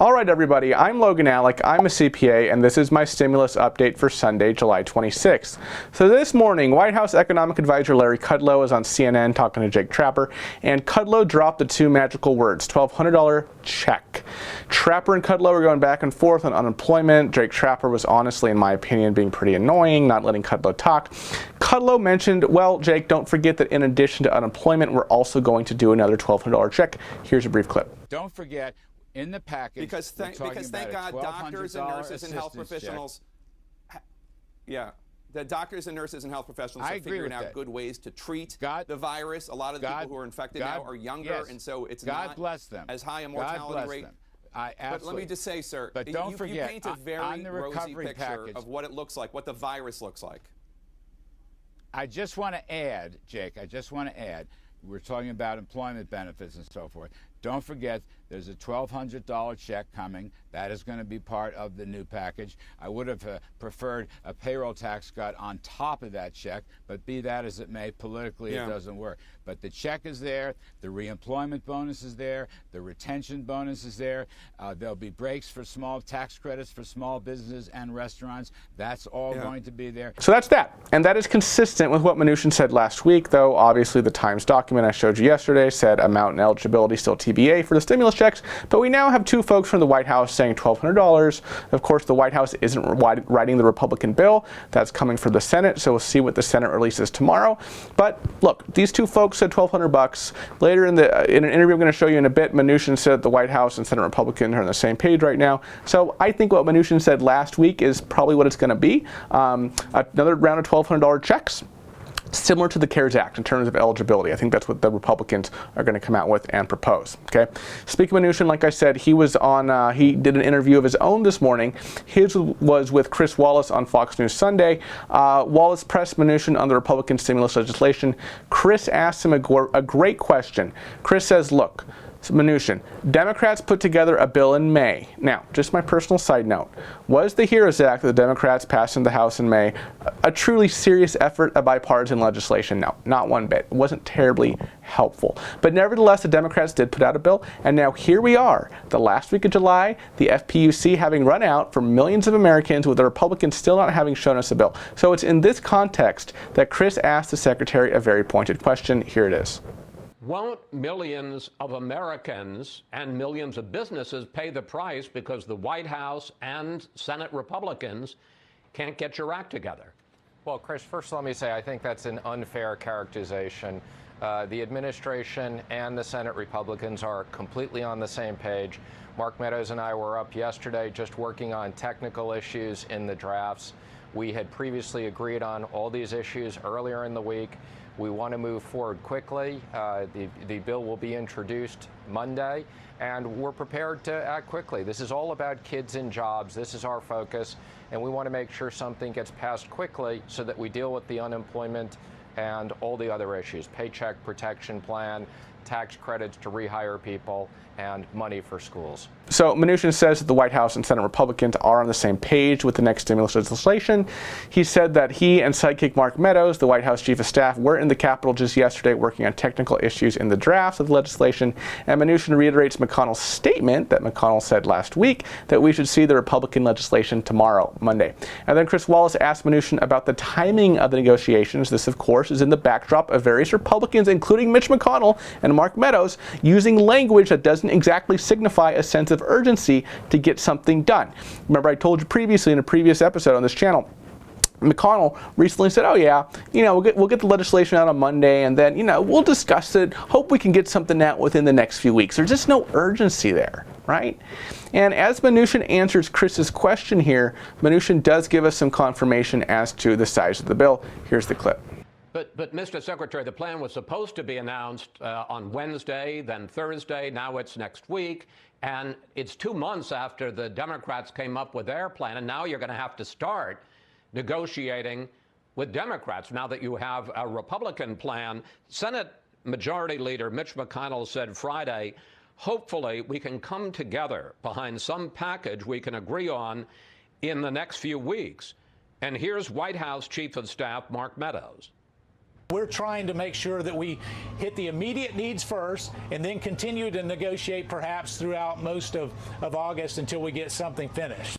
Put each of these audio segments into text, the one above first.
All right, everybody, I'm Logan Allec, I'm a CPA, and this is my stimulus update for Sunday, July 26th. So this morning, White House Economic Advisor Larry Kudlow was on CNN talking to Jake Tapper, and Kudlow dropped the two magical words, $1,200 check. Tapper and Kudlow were going back and forth on unemployment. Jake Tapper was honestly, in my opinion, being pretty annoying, not letting Kudlow talk. Kudlow mentioned, well, Jake, don't forget that in addition to unemployment, we're also going to do another $1,200 check. Here's a brief clip. Don't forget, in the package, because thank God doctors and nurses and health professionals, the doctors and nurses and health professionals are figuring out good ways to treat the virus. A lot of the people who are infected now are younger, and so it's not as high a mortality rate. But let me just say, sir, but don't forget, you paint a very rosy picture of what it looks like, what the virus looks like. I just want to add, Jake, we're talking about employment benefits and so forth. Don't forget, there's a $1,200 check coming. That is going to be part of the new package. I would have preferred a payroll tax cut on top of that check, but be that as it may, politically it doesn't work. But the check is there, the reemployment bonus is there, the retention bonus is there. There'll be breaks for small tax credits for small businesses and restaurants. That's all going to be there. So that's that. And that is consistent with what Mnuchin said last week, though obviously the Times document I showed you yesterday said amount and eligibility still TBA for the stimulus checks, but we now have two folks from the White House saying $1,200. Of course, the White House isn't writing the Republican bill. That's coming from the Senate, so we'll see what the Senate releases tomorrow. But look, these two folks said $1,200. Later in an interview I'm going to show you in a bit, Mnuchin said the White House and Senate Republicans are on the same page right now. So I think what Mnuchin said last week is probably what it's going to be. Another round of $1,200 checks. Similar to the CARES Act in terms of eligibility. I think that's what the Republicans are going to come out with and propose. Okay. Speaking of Mnuchin, like I said, he was on. He did an interview of his own this morning. His was with Chris Wallace on Fox News Sunday. Wallace pressed Mnuchin on the Republican stimulus legislation. Chris asked him a great question. Chris says, "Look, Mnuchin, Democrats put together a bill in May. Now, just my personal side note, was the HEROES Act that the Democrats passed in the House in May a truly serious effort of bipartisan legislation? No, not one bit. It wasn't terribly helpful. But nevertheless, the Democrats did put out a bill, and now here we are, the last week of July, the FPUC having run out for millions of Americans with the Republicans still not having shown us a bill. So it's in this context that Chris asked the Secretary a very pointed question. Here it is. Won't millions of Americans and millions of businesses pay the price because the White House and Senate Republicans can't get your act together? Well, Chris, first let me say I think that's an unfair characterization. The administration and the Senate Republicans are completely on the same page. Mark Meadows and I were up yesterday just working on technical issues in the drafts. We had previously agreed on all these issues earlier in the week. We want to move forward quickly. The bill will be introduced Monday, and we're prepared to act quickly. This is all about kids and jobs. This is our focus, and we want to make sure something gets passed quickly so that we deal with the unemployment and all the other issues, paycheck protection plan, tax credits to rehire people, and money for schools. So Mnuchin says that the White House and Senate Republicans are on the same page with the next stimulus legislation. He said that he and sidekick Mark Meadows, the White House Chief of Staff, were in the Capitol just yesterday working on technical issues in the drafts of the legislation. And Mnuchin reiterates McConnell's statement that McConnell said last week that we should see the Republican legislation tomorrow, Monday. And then Chris Wallace asked Mnuchin about the timing of the negotiations. This, of course, is in the backdrop of various Republicans, including Mitch McConnell and Mark Meadows, using language that doesn't exactly signify a sense of urgency to get something done. Remember, I told you previously in a previous episode on this channel, McConnell recently said, oh yeah, we'll get the legislation out on Monday, and then, we'll discuss it, hope we can get something out within the next few weeks. There's just no urgency there, right? And as Mnuchin answers Chris's question here, Mnuchin does give us some confirmation as to the size of the bill. Here's the clip. But Mr. Secretary, the plan was supposed to be announced on Wednesday, then Thursday. Now it's next week. And it's 2 months after the Democrats came up with their plan. And now you're going to have to start negotiating with Democrats now that you have a Republican plan. Senate Majority Leader Mitch McConnell said Friday, hopefully we can come together behind some package we can agree on in the next few weeks. And here's White House Chief of Staff Mark Meadows. We're trying to make sure that we hit the immediate needs first and then continue to negotiate perhaps throughout most of August until we get something finished.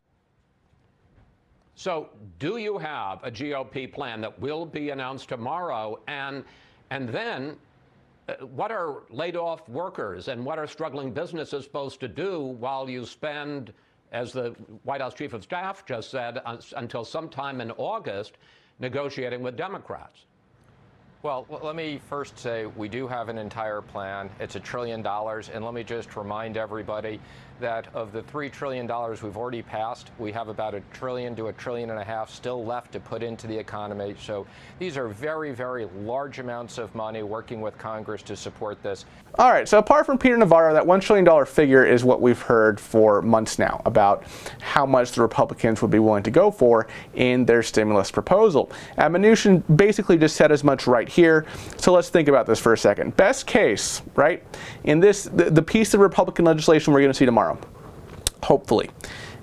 So do you have a GOP plan that will be announced tomorrow? And then what are laid off workers and what are struggling businesses supposed to do while you spend, as the White House Chief of Staff just said, until sometime in August negotiating with Democrats? Well, let me first say we do have an entire plan. It's $1 trillion. And let me just remind everybody that of the $3 trillion we've already passed, we have about $1 trillion to $1.5 trillion still left to put into the economy. So these are very, very large amounts of money, working with Congress to support this. All right, so apart from Peter Navarro, that $1 trillion figure is what we've heard for months now about how much the Republicans would be willing to go for in their stimulus proposal. And Mnuchin basically just said as much right here. So let's think about this for a second. Best case, right, in this, the piece of Republican legislation we're going to see tomorrow, hopefully,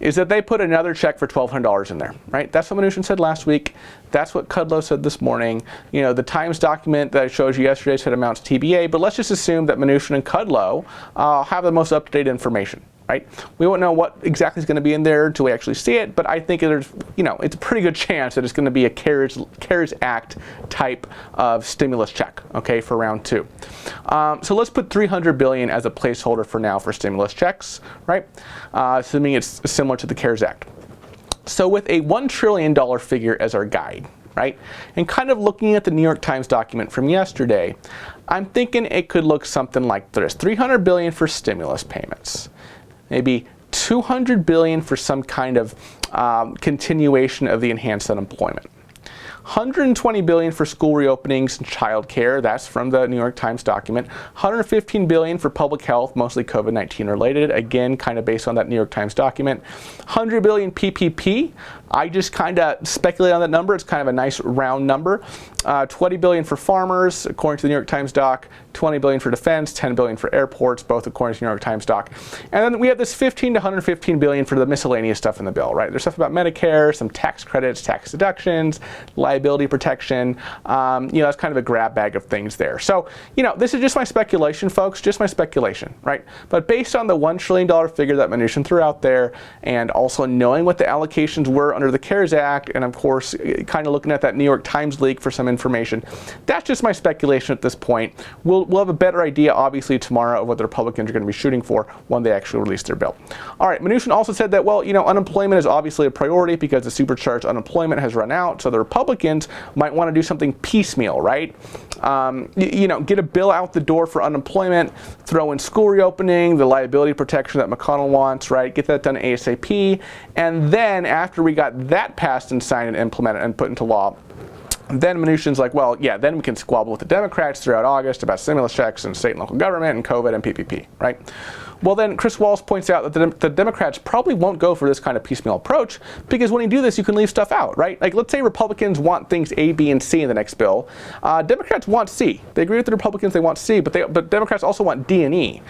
is that they put another check for $1,200 in there, right? That's what Mnuchin said last week. That's what Kudlow said this morning. You know, the Times document that I showed you yesterday said amounts TBA, but let's just assume that Mnuchin and Kudlow have the most up-to-date information, right? We won't know what exactly is going to be in there until we actually see it, but I think there's, you know, it's a pretty good chance that it's going to be a CARES Act type of stimulus check, okay, for round two. So let's put $300 billion as a placeholder for now for stimulus checks, right? Assuming it's similar to the CARES Act. So with a $1 trillion figure as our guide, right, and kind of looking at the New York Times document from yesterday, I'm thinking it could look something like this: $300 billion for stimulus payments, maybe $200 billion for some kind of continuation of the enhanced unemployment, $120 billion for school reopenings and child care. That's from the New York Times document. $115 billion for public health, mostly COVID-19 related. Again, kind of based on that New York Times document. $100 billion PPP. I just kind of speculate on that number. It's kind of a nice round number. $20 billion for farmers, according to the New York Times doc. $20 billion for defense, $10 billion for airports, both according to the New York Times doc. And then we have this $15 to $115 billion for the miscellaneous stuff in the bill, right? There's stuff about Medicare, some tax credits, tax deductions, liability protection. You know, that's kind of a grab bag of things there. So, you know, this is just my speculation, folks, just my speculation, right? But based on the $1 trillion figure that Mnuchin threw out there, and also knowing what the allocations were under the CARES Act, and of course, kind of looking at that New York Times leak for some information, that's just my speculation at this point. We'll have a better idea, obviously, tomorrow of what the Republicans are going to be shooting for when they actually release their bill. All right, Mnuchin also said that, well, you know, unemployment is obviously a priority because the supercharged unemployment has run out, so the Republicans might want to do something piecemeal, right? You know, get a bill out the door for unemployment, throw in school reopening, the liability protection that McConnell wants, right? Get that done ASAP, and then after we got that passed and signed and implemented and put into law, then Mnuchin's like, well, yeah, then we can squabble with the Democrats throughout August about stimulus checks and state and local government and COVID and PPP, right? Well, then Chris Wallace points out that the Democrats probably won't go for this kind of piecemeal approach because when you do this, you can leave stuff out, right? Like, let's say Republicans want things A, B, and C in the next bill. Democrats want C. They agree with the Republicans, they want C, but Democrats also want D and E.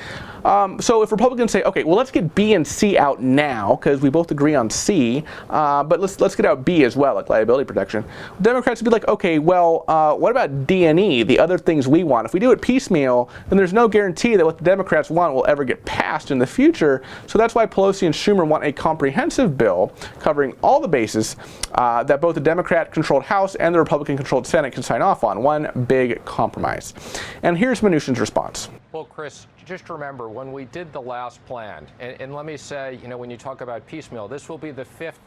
So if Republicans say, okay, well, let's get B and C out now because we both agree on C, but let's get out B as well, like liability protection. Democrats would be like, okay, well, what about D and E, the other things we want? If we do it piecemeal, then there's no guarantee that what the Democrats want will ever get passed in the future. So that's why Pelosi and Schumer want a comprehensive bill covering all the bases that both the Democrat-controlled House and the Republican-controlled Senate can sign off on. One big compromise. And here's Mnuchin's response. Well, Chris, just remember, when we did the last plan, and let me say, you know, when you talk about piecemeal, this will be the 5th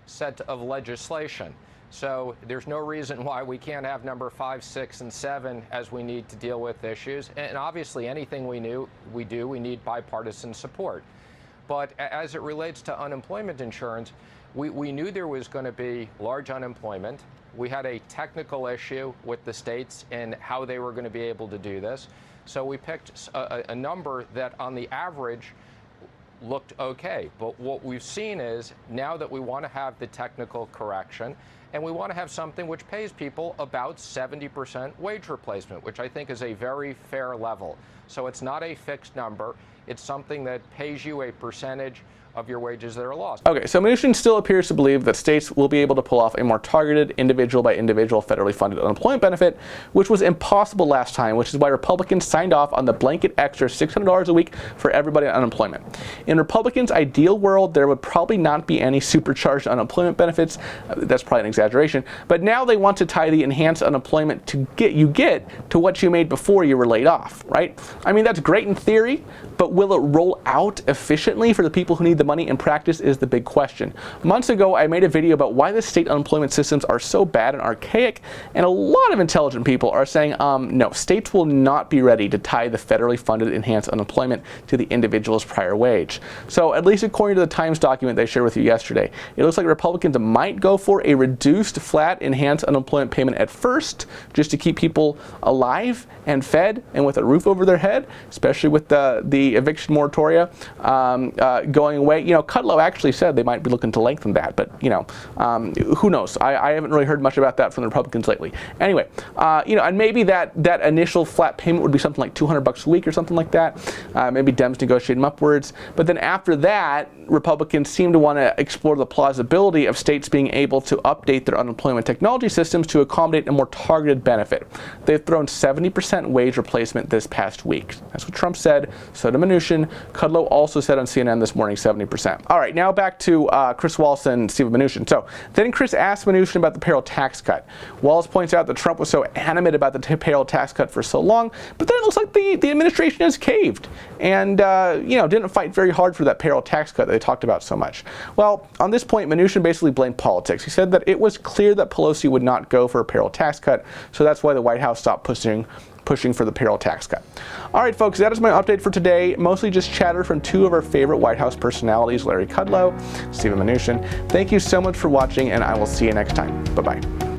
set of legislation. So there's no reason why we can't have number 5, 6, and 7 as we need to deal with issues. And obviously, anything we need bipartisan support. But as it relates to unemployment insurance, we knew there was going to be large unemployment. We had a technical issue with the states and how they were going to be able to do this. So we picked a number that on the average looked okay. But what we've seen is now that we want to have the technical correction and we want to have something which pays people about 70% wage replacement, which I think is a very fair level. So it's not a fixed number. It's something that pays you a percentage of your wages that are lost. Okay, so Mnuchin still appears to believe that states will be able to pull off a more targeted, individual by individual federally funded unemployment benefit, which was impossible last time, which is why Republicans signed off on the blanket extra $600 a week for everybody on unemployment. In Republicans' ideal world, there would probably not be any supercharged unemployment benefits. That's probably an exaggeration, but now they want to tie the enhanced unemployment to get to what you made before you were laid off, right? I mean, that's great in theory, but will it roll out efficiently for the people who need the money in practice is the big question. Months ago, I made a video about why the state unemployment systems are so bad and archaic, and a lot of intelligent people are saying, no, states will not be ready to tie the federally funded enhanced unemployment to the individual's prior wage. So, at least according to the Times document they shared with you yesterday, it looks like Republicans might go for a reduced, flat, enhanced unemployment payment at first, just to keep people alive and fed and with a roof over their head, especially with the eviction moratoria going away. You know, Kudlow actually said they might be looking to lengthen that, but you know, who knows? I haven't really heard much about that from the Republicans lately. Anyway, you know, and maybe that initial flat payment would be something like $200 a week or something like that. Maybe Dems negotiate them upwards, but then after that, Republicans seem to want to explore the plausibility of states being able to update their unemployment technology systems to accommodate a more targeted benefit. They've thrown 70% wage replacement this past week. That's what Trump said. So did Mnuchin. Kudlow also said on CNN this morning 70%. All right, now back to Chris Wallace and Steve Mnuchin. So then Chris asked Mnuchin about the payroll tax cut. Wallace points out that Trump was so animate about the payroll tax cut for so long, but then it looks like the administration has caved and you know, didn't fight very hard for that payroll tax cut that they talked about so much. Well, on this point, Mnuchin basically blamed politics. He said that it was clear that Pelosi would not go for a payroll tax cut, so that's why the White House stopped pushing for the payroll tax cut. All right, folks, that is my update for today. Mostly just chatter from two of our favorite White House personalities, Larry Kudlow, Steve Mnuchin. Thank you so much for watching, and I will see you next time. Bye-bye.